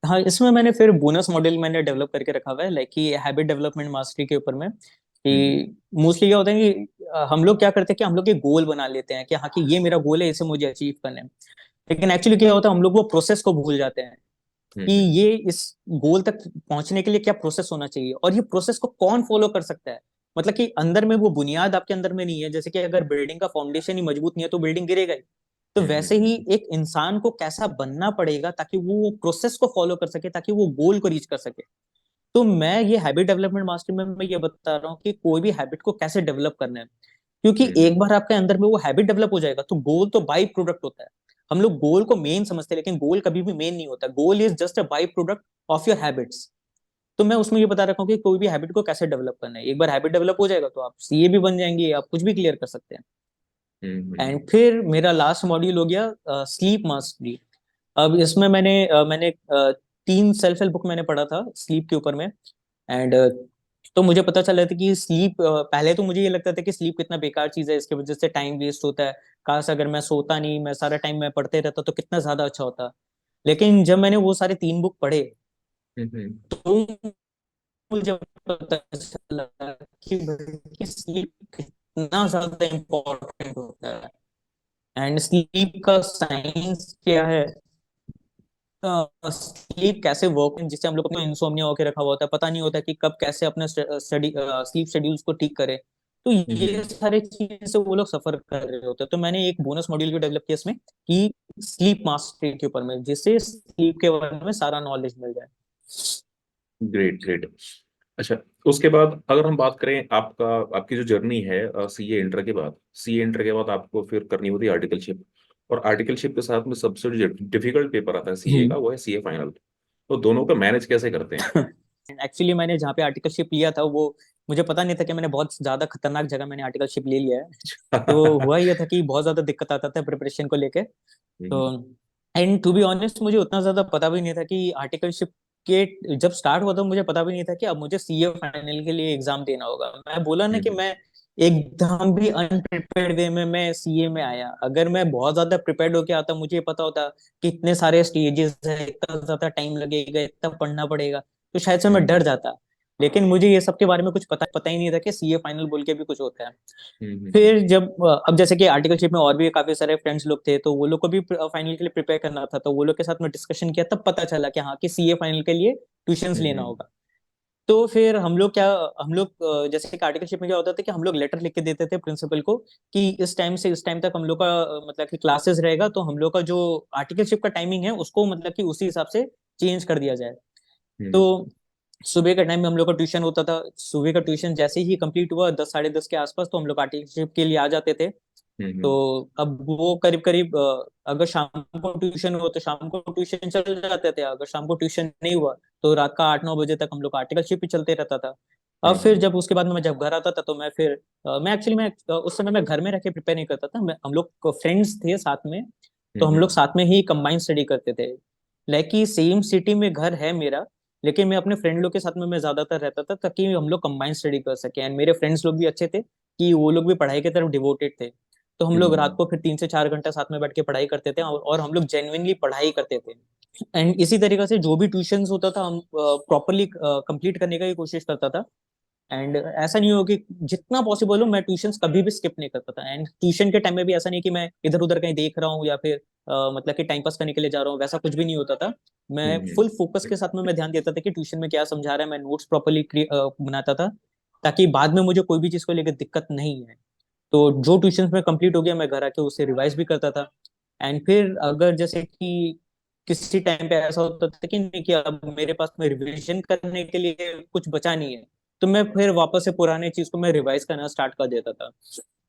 हाँ, इसमें मैंने फिर बोनस मॉडल मैंने डेवलप करके रखा हुआ है, लाइक कि हैबिट डेवलपमेंट मास्टरी के ऊपर में। हम्म कि मोस्टली क्या होता है कि हम लोग क्या करते हैं कि हम लोग के गोल बना लेते हैं कि हाँ कि ये मेरा गोल है, इसे मुझे अचीव करना है। लेकिन एक्चुअली क्या होता है, हम लोग वो प्रोसेस को भूल जाते हैं कि हम्म ये इस गोल तक पहुंचने के लिए क्या प्रोसेस होना चाहिए और ये प्रोसेस को कौन फॉलो कर सकता है। मतलब कि अंदर में वो बुनियाद आपके अंदर में नहीं है, जैसे कि अगर बिल्डिंग का फाउंडेशन ही मजबूत नहीं है तो बिल्डिंग गिरेगा ही। तो वैसे ही हम्म एक इंसान को कैसा बनना पड़ेगा ताकि वो प्रोसेस को फॉलो कर सके, ताकि वो गोल को रीच कर सके। तो मैं ये हैबिट डेवलपमेंट मास्टर में मैं ये बता रहा हूँ कि कोई भी हैबिट को कैसे डेवलप करना है। क्योंकि हम्म एक बार आपके अंदर में वो हैबिट डेवलप हो जाएगा तो गोल तो बाई प्रोडक्ट होता है। हम लोग गोल को मेन समझते हैं, लेकिन गोल कभी भी मेन नहीं होता। Goal is just a by product of your habits. तो मैं उसमें ये बता रखा हूँ कि कोई भी हैबिट को कैसे डेवलप करना है। एक बार हैबिट डेवलप हो जाएगा तो आप सीए भी बन जाएंगे, आप कुछ भी क्लियर कर सकते हैं। हम्म एंड फिर मेरा लास्ट मॉड्यूल हो गया स्लीप मास्टरी। अब इसमें मैंने 3 सेल्फ हेल्प बुक मैंने पढ़ा था स्लीप के ऊपर में। एंड तो मुझे पता चला था कि स्लीप, पहले तो मुझे ये लगता था कि स्लीप कितना बेकार चीज है, इसके वजह से टाइम वेस्ट होता है। काश अगर मैं सोता नहीं, मैं सारा टाइम मैं पढ़ते रहता तो कितना ज्यादा अच्छा होता। लेकिन जब मैंने वो सारे 3 बुक पढ़े हम्म तो मुझे पता चला कि कि स्लीप कितना ज्यादा इम्पोर्टेंट होता है एंड स्लीप का साइंस क्या है, स्लीप कैसे वर्क, जिससे हम लोग अपना इंसोम्निया होकर रखा हुआ होता है, पता नहीं होता कि कब कैसे अपने स्टडी स्लीप शेड्यूल्स को ठीक करे। तो ये हम्म सारे चीज से वो लोग सफर कर रहे होते हैं। तो मैंने एक बोनस मॉड्यूल भी डेवलप किया इसमें कि स्लीप मास्टरी के ऊपर में, जिससे स्लीप के बारे में सारा नॉलेज मिल जाए। Great great. अच्छा, उसके बाद अगर हम बात करें आपका, आपकी जो जर्नी है सीए इंटर के बाद, सीए इंटर के बाद आपको फिर करनी होती है आर्टिकलशिप, और आर्टिकलशिप के साथ में सबसे जो डिफिकल्ट पेपर आता है सीए का, हम्म। वो है सीए फाइनल। तो दोनों का मैनेज कैसे करते हैं? एक्चुअली मैंने जहाँ पे आर्टिकलशिप लिया था वो, मुझे पता नहीं था कि मैंने बहुत ज्यादा खतरनाक जगह मैंने आर्टिकलशिप ले लिया है। तो हुआ ये था कि बहुत ज्यादा दिक्कत आता था प्रिपरेशन को लेके। तो हम्म, एंड टू बी ऑनेस्ट मुझे उतना ज्यादा पता भी नहीं था कि आर्टिकलशिप के जब स्टार्ट हुआ था मुझे पता भी नहीं था कि अब मुझे सीए फाइनल के लिए एग्जाम देना होगा। मैं बोला ना कि हम्म, मैं एकदम भी अनप्रिपेयर्ड वे में मैं सीए में आया। अगर मैं बहुत ज्यादा प्रिपेयर्ड होके आता, मुझे पता होता कि इतने सारे स्टेजेस है, इतना ज्यादा टाइम लगेगा, इतना पढ़ना पड़ेगा, तो शायद से मैं हम्म, डर जाता। लेकिन मुझे ये सब के बारे में कुछ पता ही नहीं था कि सीए फाइनल बोल के भी कुछ होता है। हम्म, फिर जब अब जैसे कि आर्टिकलशिप में और भी काफी सारे फ्रेंड्स लोग थे, तो वो लोग को भी फाइनल के लिए प्रिपेयर करना था, तो वो लोग के साथ में डिस्कशन किया, तब पता चला कि हाँ कि सीए फाइनल के लिए ट्यूशंस हम्म, लेना होगा। तो फिर हम लोग जैसे कि आर्टिकलशिप में क्या होता था कि हम लोग लेटर लिख के देते थे प्रिंसिपल को कि इस टाइम से इस टाइम तक हम लोग का मतलब कि क्लासेस रहेगा, तो हम लोग का जो आर्टिकलशिप का टाइमिंग है उसको मतलब कि उसी हिसाब से चेंज कर दिया जाए। तो हम्म, सुबह के टाइम में हम लोग का ट्यूशन होता था। सुबह का ट्यूशन जैसे ही कंप्लीट हुआ 10 साढ़े 10 के आसपास, तो हम लोग आर्टिकलशिप के लिए आ जाते थे। तो हम्म, अब वो करीब करीब अगर शाम को ट्यूशन हुआ तो शाम को ट्यूशन चल जाते थे, अगर शाम को ट्यूशन नहीं हुआ तो रात का 8 9 बजे तक हम लोग आर्टिकलशिप ही चलते रहता था। अब फिर हम्म, जब उसके बाद में मैं जब घर आता था तो मैं फिर मैं एक्चुअली मैं उस समय मैं घर में रह के प्रिपेयर नहीं करता था। हम लोग फ्रेंड्स थे साथ में, तो हम हम्म, लोग साथ में ही कंबाइंड स्टडी करते थे। लाइक कि सेम सिटी में घर है मेरा, लेकिन मैं अपने फ्रेंड लोग के साथ में मैं ज्यादातर रहता था ताकि हम लोग कंबाइंड स्टडी कर सके। एंड मेरे फ्रेंड्स लोग भी अच्छे थे कि वो लोग भी पढ़ाई की तरफ डिवोटेड थे। तो हम लोग रात हम्म, को फिर 3 से 4 घंटा साथ में बैठ के पढ़ाई करते थे, और हम लोग जेन्युइनली पढ़ाई करते थे। एंड इसी तरीके से जो भी ट्यूशन होता था हम प्रॉपरली कंप्लीट करने का ही कोशिश करता था। एंड ऐसा नहीं हो कि जितना पॉसिबल हो मैं ट्यूशंस कभी भी स्किप नहीं करता था। एंड ट्यूशन के टाइम में भी ऐसा नहीं कि मैं इधर उधर कहीं देख रहा हूँ या फिर मतलब कि टाइम पास करने के लिए जा रहा हूँ, वैसा कुछ भी नहीं होता था। मैं हम्म, फुल फोकस के साथ में मैं ध्यान देता था कि ट्यूशन में क्या समझा रहा है, मैं नोट्स प्रॉपरली बनाता था ताकि बाद में मुझे कोई भी चीज को लेकर दिक्कत नहीं है। तो जो ट्यूशन में कंप्लीट हो गया मैं घर आके उसे रिवाइज भी करता था। एंड फिर अगर जैसे कि किसी टाइम पे ऐसा होता था कि नहीं कि अब मेरे पास में रिवीजन करने के लिए कुछ बचा नहीं है, तो मैं फिर वापस से पुराने चीज को मैं रिवाइज करना स्टार्ट कर देता था।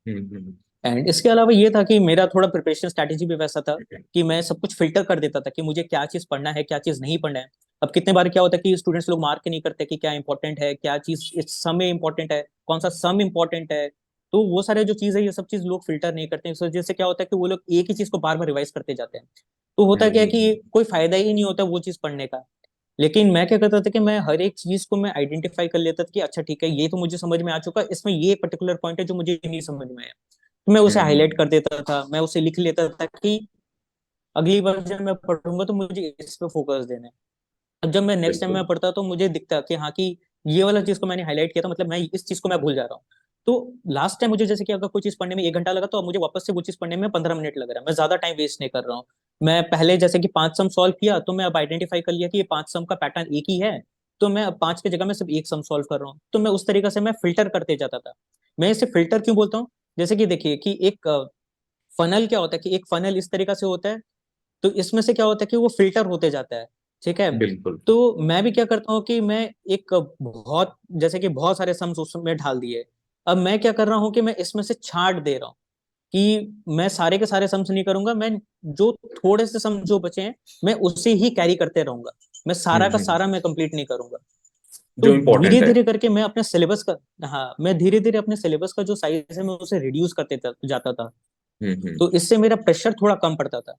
हम्म, एंड इसके अलावा ये था कि मेरा थोड़ा प्रिपरेशन स्ट्रैटेजी भी वैसा था कि मैं सब कुछ फिल्टर कर देता था कि मुझे क्या चीज पढ़ना है क्या चीज नहीं पढ़ना है। अब कितने बार क्या होता है कि स्टूडेंट्स लोग मार्क नहीं करते कि क्या इंपॉर्टेंट है, क्या चीज इस सम में इंपॉर्टेंट है, कौन सा सम इंपॉर्टेंट है। तो वो सारे जो चीज है ये सब चीज लोग फिल्टर नहीं करते हैं, इस वजह से क्या होता है कि वो लोग एक ही चीज को बार बार रिवाइज करते जाते हैं। तो होता क्या है कि हम्म, कोई फायदा ही नहीं होता वो चीज पढ़ने का। लेकिन मैं क्या करता था कि मैं हर एक चीज को मैं आइडेंटिफाई कर लेता था कि अच्छा ठीक है ये तो मुझे समझ में आ चुका, इसमें ये पर्टिकुलर पॉइंट है जो मुझे नहीं समझ में आया, तो मैं उसे हाईलाइट हम्म, कर देता था, मैं उसे लिख लेता था कि अगली बार जब मैं पढ़ूंगा तो मुझे इस पे फोकस देना है। अब जब मैं नेक्स्ट टाइम बिल्कुल। में पढ़ता तो मुझे दिखता कि हाँ कि ये वाला चीज को मैंने हाईलाइट किया था, मतलब मैं इस चीज को मैं भूल जा रहा हूँ। तो लास्ट टाइम मुझे जैसे कि अगर कोई चीज पढ़ने में 1 घंटा लगा, तो अब मुझे वापस से वो चीज पढ़ने में 15 मिनट लग रहा है, मैं ज्यादा टाइम वेस्ट नहीं कर रहा हूँ। मैं पहले जैसे कि 5 सम सॉल्व किया तो मैं अब आइडेंटिफाई कर लिया कि ये 5 सम का पैटर्न एक ही है, तो मैं अब 5 की जगह में सिर्फ एक सम सॉल्व कर रहा हूँ। तो मैं उस तरीके से मैं फिल्टर करते जाता था। मैं इसे फिल्टर क्यों बोलता हूँ, जैसे कि देखिए कि एक फनल क्या होता है कि एक फनल इस तरीका से होता है, तो इसमें से क्या होता है कि वो फिल्टर होते जाता है। ठीक है। बिल्कुल। तो मैं भी क्या करता हूँ कि मैं एक बहुत जैसे कि बहुत सारे सम्स उसमें डाल दिए, अब मैं क्या कर रहा हूँ कि मैं इसमें से छांट दे रहा हूँ कि मैं सारे के सारे सम्स नहीं करूंगा, मैं जो थोड़े से सम जो बचे हैं मैं उसे ही कैरी करते रहूंगा, मैं सारा का हम्म, सारा मैं कंप्लीट नहीं करूंगा। तो जो धीरे इम्पोर्टेंट है। धीरे करके मैं अपने सिलेबस का, हाँ मैं धीरे धीरे अपने सिलेबस का जो साइज है मैं उसे रिड्यूस करते जाता था। हम्म। तो इससे मेरा प्रेशर थोड़ा कम पड़ता था।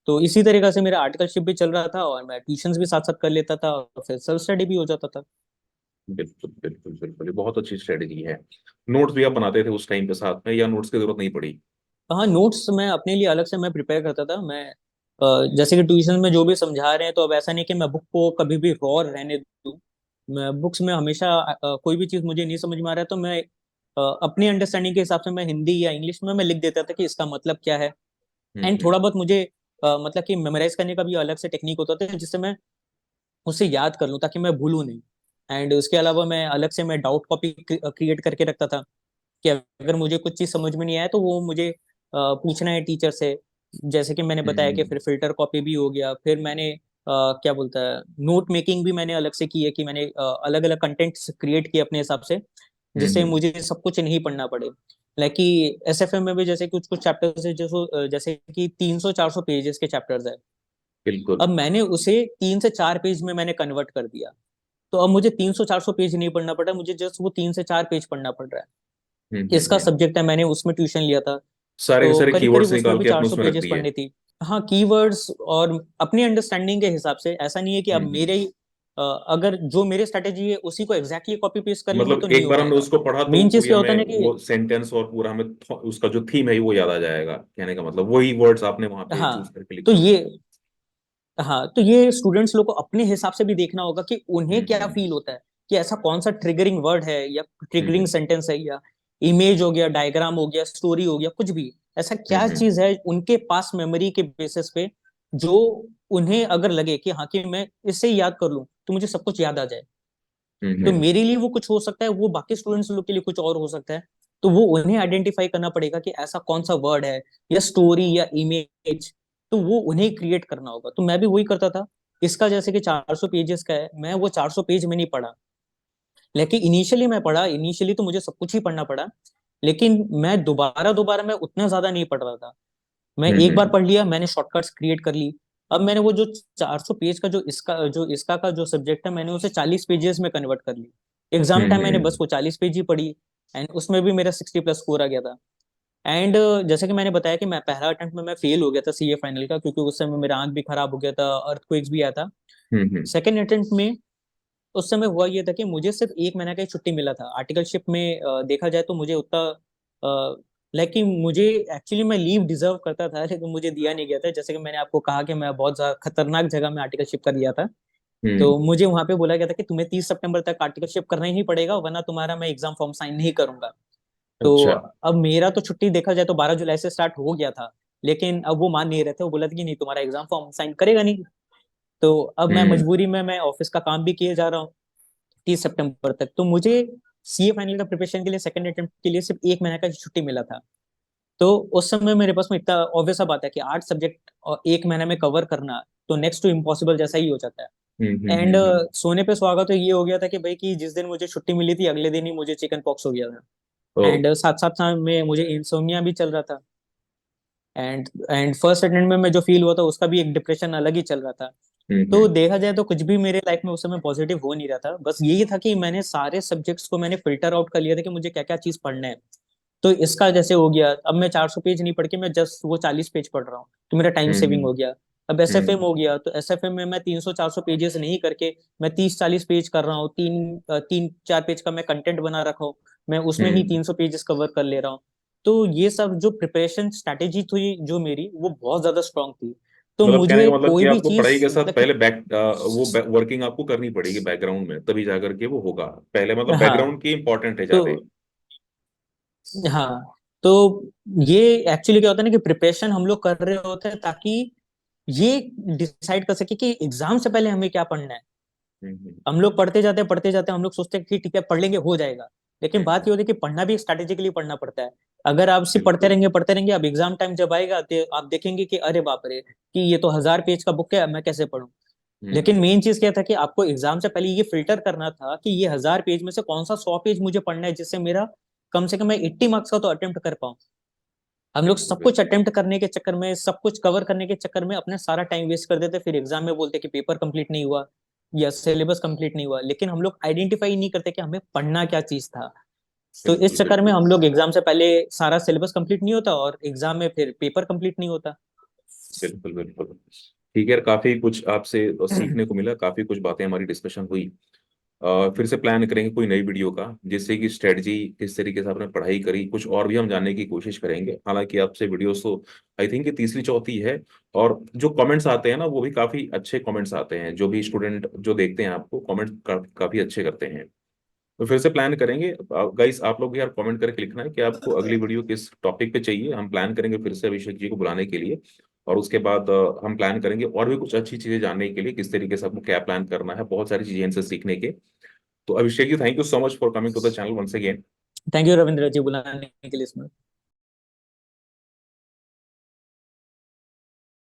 तो इसी तरीके से मेरा आर्टिकलशिप भी चल रहा था और मैं ट्यूशंस भी साथ साथ कर लेता था और फिर सेल्फ स्टडी भी हो जाता था। बिल्कुल, बिल्कुल, बिल्कुल, ये बहुत अच्छी स्ट्रेटेजी है। नोट्स भी आप बनाते थे उस टाइम पे साथ में, या नोट्स की जरूरत नहीं पड़ी? हाँ नोट्स मैं अपने लिए अलग से मैं प्रिपेयर करता था। मैं जैसे कि ट्यूशन में जो भी समझा रहे हैं तो अब ऐसा नहीं कि मैं बुक को कभी भी रॉ रहने दूं। मैं बुक्स में हमेशा कोई भी चीज मुझे नहीं समझ में आ रहा है तो मैं अपनी अंडरस्टैंडिंग के हिसाब से मैं हिंदी या इंग्लिश में मैं लिख देता था कि इसका मतलब क्या है। एंड हम्म, थोड़ा बहुत मुझे मतलब कि मेमोराइज करने का भी अलग से टेक्निक होता था जिससे मैं उसे याद कर लूं ताकि मैं भूलूं नहीं। एंड उसके अलावा मैं अलग से मैं डाउट कॉपी क्रिएट करके रखता था कि अगर मुझे कुछ चीज समझ में नहीं आया तो वो मुझे पूछना है टीचर से। जैसे कि मैंने बताया कि हम्म, फिर फिल्टर कॉपी भी हो गया, फिर मैंने क्या बोलता है, नोट मेकिंग भी मैंने अलग से की है, कि मैंने अलग अलग कंटेंट्स क्रिएट किए अपने हिसाब से, जिससे हम्म। मुझे सब कुछ नहीं पढ़ना पड़े। लाइक कि एसएफएम में भी जैसे कुछ कुछ चैप्टर्स है, जैसे कि 300-400 पेजेस के चैप्टर्स है। बिल्कुल। अब मैंने उसे 3 से 4 पेज में मैंने कन्वर्ट कर दिया। तो अब मुझे 300-400 पेज नहीं पढ़ना पड़ा, मुझे जस्ट वो 3 से 4 पेज पढ़ना पड़ रहा है। इसका हम्म। सब्जेक्ट है, मैंने उसमें ट्यूशन लिया था। सारे के तो सारे करीब कीवर्ड्स करीब उसमें निकाल भी के चार आपने सौ उसमें रख पेजेस दिए। पढ़नी थी। हाँ, कीवर्ड्स और अपनी अंडरस्टैंडिंग के हिसाब से, ऐसा नहीं है कि अब हम्म। मेरे ही अगर जो मेरे स्ट्रेटेजी है उसी को एग्जैक्टली कॉपी पेस्ट कर लेंगे तो मतलब नहीं एक हो बार हमने पाएगा। उसको पढ़ा तो वो मेन चीज पूरी क्या होता है हमें ना कि, वो सेंटेंस और पूरा हमें उसका जो थीम है वो याद आ जाएगा, कहने का मतलब वही वर्ड्स आपने वहां पे चूज हाँ करके तो लिखे ये होंगे। हाँ तो ये स्टूडेंट्स लोग को अपने हिसाब से भी देखना होगा कि उन्हें क्या हम्म। फील होता है, कि ऐसा कौन सा ट्रिगरिंग वर्ड है या ट्रिगरिंग हम्म। सेंटेंस है, या इमेज हो गया, डायग्राम हो गया, स्टोरी हो गया, कुछ भी ऐसा क्या हम्म। चीज है उनके पास मेमोरी के बेसिस पे, जो उन्हें अगर लगे कि हाँ, कि मैं इससे ही याद कर लूं तो मुझे सब कुछ याद आ जाए। तो हम्म। मेरे लिए वो कुछ हो सकता है, वो बाकी स्टूडेंट्स लोग के लिए कुछ और हो सकता है। तो वो उन्हें आइडेंटिफाई करना पड़ेगा कि ऐसा कौन सा वर्ड है, या स्टोरी या इमेज, तो वो उन्हें क्रिएट करना होगा। तो मैं भी वही करता था। इसका जैसे कि 400 पेजेस का है, मैं वो 400 पेज में नहीं पढ़ा। लेकिन इनिशियली मैं पढ़ा, इनिशियली तो मुझे सब कुछ ही पढ़ना पड़ा। लेकिन मैं दोबारा दोबारा मैं उतना ज्यादा नहीं पढ़ रहा था। मैं एक बार हम्म। पढ़ लिया, मैंने शॉर्टकट्स क्रिएट कर ली। अब मैंने वो जो 400 पेज का जो इसका का जो सब्जेक्ट है, मैंने उसे 40 पेजेस में कन्वर्ट कर ली। एग्जाम टाइम मैंने बस हम्म। वो 40 पेज ही पढ़ी। एंड उसमें भी मेरा 60+ स्कोर आ गया था। एंड जैसे कि मैंने बताया कि मैं पहला अटेम्प्ट में मैं फेल हो गया था सीए फाइनल का, क्योंकि उस समय मेरा आंख भी खराब हो गया था, अर्थक्वेक्स भी आया था। हम्म। सेकेंड अटेम्प्ट में उस समय हुआ ये था कि मुझे सिर्फ 1 महीना का ही छुट्टी मिला था आर्टिकलशिप में। देखा जाए तो मुझे उतना, लेकिन मुझे एक्चुअली मैं लीव डिजर्व करता था, लेकिन मुझे दिया नहीं गया था। जैसे कि मैंने आपको कहा कि मैं बहुत ज्यादा खतरनाक जगह में आर्टिकलशिप कर लिया था। तो हम्म। मुझे वहां पे बोला गया था कि तुम्हें 30 सितंबर तक आर्टिकलशिप करना ही पड़ेगा, वरना तुम्हारा मैं एग्जाम फॉर्म साइन नहीं करूंगा। तो अच्छा। अब मेरा तो छुट्टी देखा जाए तो 12 जुलाई से स्टार्ट हो गया था। लेकिन अब वो मान नहीं रहे थे, वो बोला था कि नहीं, तुम्हारा एग्जाम फॉर्म साइन करेगा नहीं। तो अब मैं हम्म। मजबूरी में मैं ऑफिस का काम भी किए जा रहा हूँ 30 सितंबर तक। तो मुझे सीए फाइनल का प्रिपरेशन के लिए सेकंड अटेम्प्ट के लिए सिर्फ 1 महीना का छुट्टी मिला था। तो उस समय मेरे पास में इतना ऑब्वियस सा बात है कि 8 सब्जेक्ट और 1 महीने में कवर करना, तो नेक्स्ट टू इम्पॉसिबल जैसा ही हो जाता है। एंड सोने पे सुहागा तो ये हो गया था कि भाई, कि जिस दिन मुझे छुट्टी मिली थी अगले दिन ही मुझे चिकन पॉक्स हो गया था। ओ। एंड साथ साथ साथ में मुझे इंसोम्निया भी चल रहा था। एंड फर्स्ट अटेम्प्ट में मैं जो फील हुआ था उसका भी एक डिप्रेशन अलग ही चल रहा था। तो हम्म। देखा जाए तो कुछ भी मेरे लाइफ में उस समय पॉजिटिव हो नहीं रहा था। बस यही था कि मैंने सारे सब्जेक्ट्स को मैंने फिल्टर आउट कर लिया था कि मुझे क्या क्या चीज पढ़ना है। तो इसका जैसे हो गया, अब मैं 400 पेज नहीं पढ़ के मैं जस्ट वो 40 पेज पढ़ रहा हूँ, तो मेरा टाइम सेविंग हम्म। हो गया। अब एसएफएम हम्म। हो गया, तो एसएफएम में मैं 300-400 पेजेस नहीं करके मैं 30-40 पेज कर रहा हूँ। 3-4 पेज का मैं कंटेंट बना रखा हूँ, मैं उसमें ही हम्म। 300 पेजेस कवर कर ले रहा हूँ। तो ये सब जो प्रिपरेशन स्ट्रैटेजी थी जो मेरी, वो बहुत ज्यादा स्ट्रांग थी। तो मतलब कहने मुझे का मतलब कि कोई भी आपको चीज पढ़ाई के साथ मतलब कि, पहले वो वर्किंग आपको करनी पड़ेगी बैकग्राउंड में, तभी जाकर के वो होगा। पहले मतलब हाँ बैकग्राउंड की इंपॉर्टेंट है तो ज्यादा। हाँ तो ये एक्चुअली क्या होता है ना, कि प्रिपरेशन हम लोग कर रहे होते हैं ताकि ये डिसाइड कर सके कि एग्जाम से पहले हमें क्या पढ़ना है। हम्म। हम लोग पढ़ते जाते हैं, हम लोग सोचते हैं कि ठीक है पढ़ लेंगे हो जाएगा। लेकिन बात ये हम्म। होती है कि पढ़ना भी स्ट्रैटेजिकली पढ़ना पड़ता है। अगर आप सिर्फ बिल्कुल। पढ़ते रहेंगे, अब एग्जाम टाइम जब आएगा तो आप देखेंगे कि अरे बाप रे, कि ये तो 1000 पेज का बुक है, मैं कैसे पढूं। लेकिन हम्म। मेन चीज क्या था कि आपको एग्जाम से पहले ये फिल्टर करना था कि ये 1000 पेज में से कौन सा 100 पेज मुझे पढ़ना है, जिससे मेरा कम से कम मैं 80 मार्क्स का तो अटेम्प्ट कर पाऊं। हम लोग बिल्कुल। सब कुछ बिल्कुल। अटेम्प्ट करने के चक्कर में, सब कुछ कवर करने के चक्कर में अपना सारा टाइम वेस्ट कर देते, फिर एग्जाम में बोलते कि पेपर कंप्लीट नहीं हुआ या सिलेबस कंप्लीट नहीं हुआ। लेकिन हम लोग आइडेंटिफाई नहीं करते कि हमें पढ़ना क्या चीज था। तो इस बिल्कुल। चक्कर में बिल्कुल। हम लोग एग्जाम से पहले सारा सिलेबस कंप्लीट नहीं होता, और एग्जाम में फिर पेपर कंप्लीट नहीं होता। बिल्कुल। बिल्कुल। ठीक है यार, काफी कुछ आपसे सीखने को मिला, काफी कुछ बातें हमारी डिस्कशन हुई। फिर से प्लान करेंगे कोई नई वीडियो का, जिससे कि स्ट्रेटजी किस तरीके से आपने पढ़ाई करी कुछ और भी हम जानने की कोशिश करेंगे। हालांकि आपसे वीडियोस तो आई थिंक तीसरी चौथी है। और जो कमेंट्स आते हैं ना, वो भी काफी अच्छे कमेंट्स आते हैं, जो भी स्टूडेंट जो देखते हैं आपको कमेंट काफी अच्छे करते हैं। तो फिर से प्लान करेंगे। गाइस आप लोग भी यार कमेंट करके लिखना है कि आपको अगली वीडियो किस टॉपिक पे चाहिए, हम प्लान करेंगे फिर से अभिषेक जी को बुलाने के लिए। और उसके बाद हम प्लान करेंगे और भी कुछ अच्छी चीजें जानने के लिए, किस तरीके से आपको क्या प्लान करना है, बहुत सारी चीजें इनसे सीखने के। तो Abhishek ji, thank you so much for coming to the channel once again. Thank you Ravindra ji बुलाने के लिए इसमें।